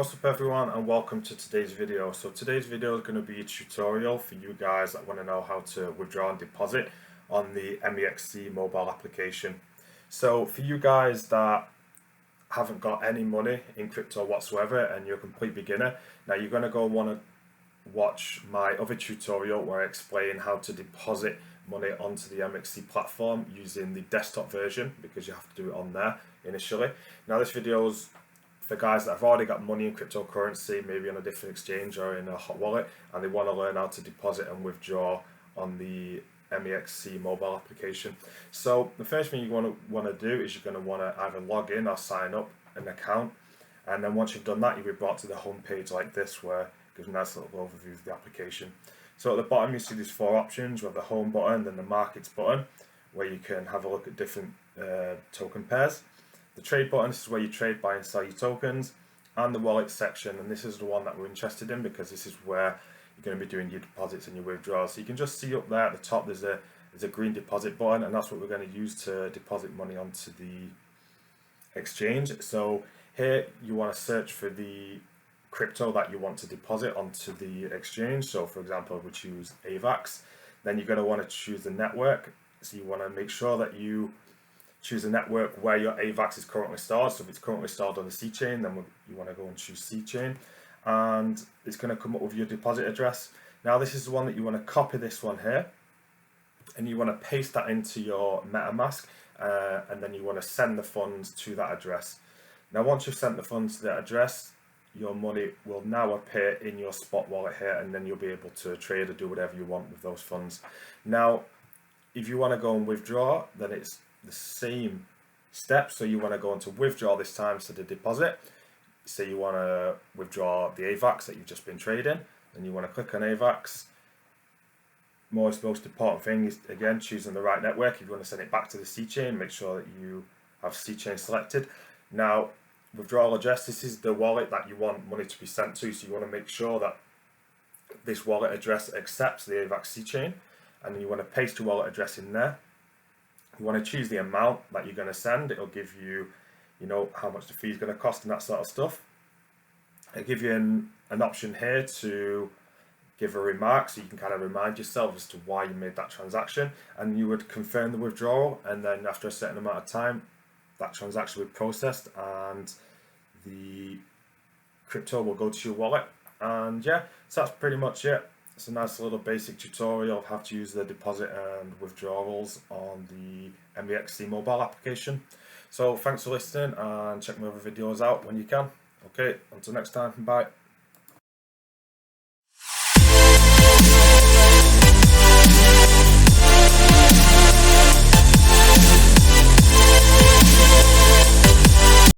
What's up everyone, and welcome to today's video. So today's video is going to be a tutorial for you guys that want to know how to withdraw and deposit on the MEXC mobile application. So for you guys that haven't got any money in crypto whatsoever and you're a complete beginner, now you're going to go want to watch my other tutorial where I explain how to deposit money onto the MEXC platform using the desktop version, because you have to do it on there initially. Now this video is for guys that have already got money in cryptocurrency, maybe on a different exchange or in a hot wallet, and they want to learn how to deposit and withdraw on the MEXC mobile application. So the first thing you want to do is you're going to want to either log in or sign up an account, and then once you've done that, you'll be brought to the home page like this, where it gives a nice little overview of the application. So at the bottom you see these four options. We have the home button, then the markets button, where you can have a look at different token pairs. The trade button, this is where you trade, buy and sell your tokens, and the wallet section, and this is the one that we're interested in because this is where you're going to be doing your deposits and your withdrawals. So you can just see up there at the top there's a green deposit button, and that's what we're going to use to deposit money onto the exchange. So here you want to search for the crypto that you want to deposit onto the exchange. So for example, we choose AVAX. Then you're going to want to choose the network. So you want to make sure that you choose a network where your AVAX is currently stored. So if it's currently stored on the C chain, then you want to go and choose C chain, and it's going to come up with your deposit address. Now this is the one that you want to copy, this one here, and you want to paste that into your MetaMask, and then you want to send the funds to that address. Now once you've sent the funds to that address, your money will now appear in your spot wallet here, and then you'll be able to trade or do whatever you want with those funds. Now if you want to go and withdraw, then it's the same steps. So you want to go into withdraw this time instead of deposit. So you want to withdraw the AVAX that you've just been trading, and you want to click on AVAX. Most important thing is, again, choosing the right network. If you want to send it back to the C chain, make sure that you have C chain selected. Now withdrawal address, this is the wallet that you want money to be sent to, so you want to make sure that this wallet address accepts the AVAX C chain, and then you want to paste your wallet address in there. You want to choose the amount that you're going to send. It'll give you, how much the fee is going to cost and that sort of stuff. It'll give you an option here to give a remark, so you can kind of remind yourself as to why you made that transaction, and you would confirm the withdrawal, and then after a certain amount of time that transaction will be processed and the crypto will go to your wallet. And yeah, so that's pretty much it. It's a nice little basic tutorial of how to use the deposit and withdrawals on the MEXC mobile application. So thanks for listening, and check my other videos out when you can. Okay, until next time, bye.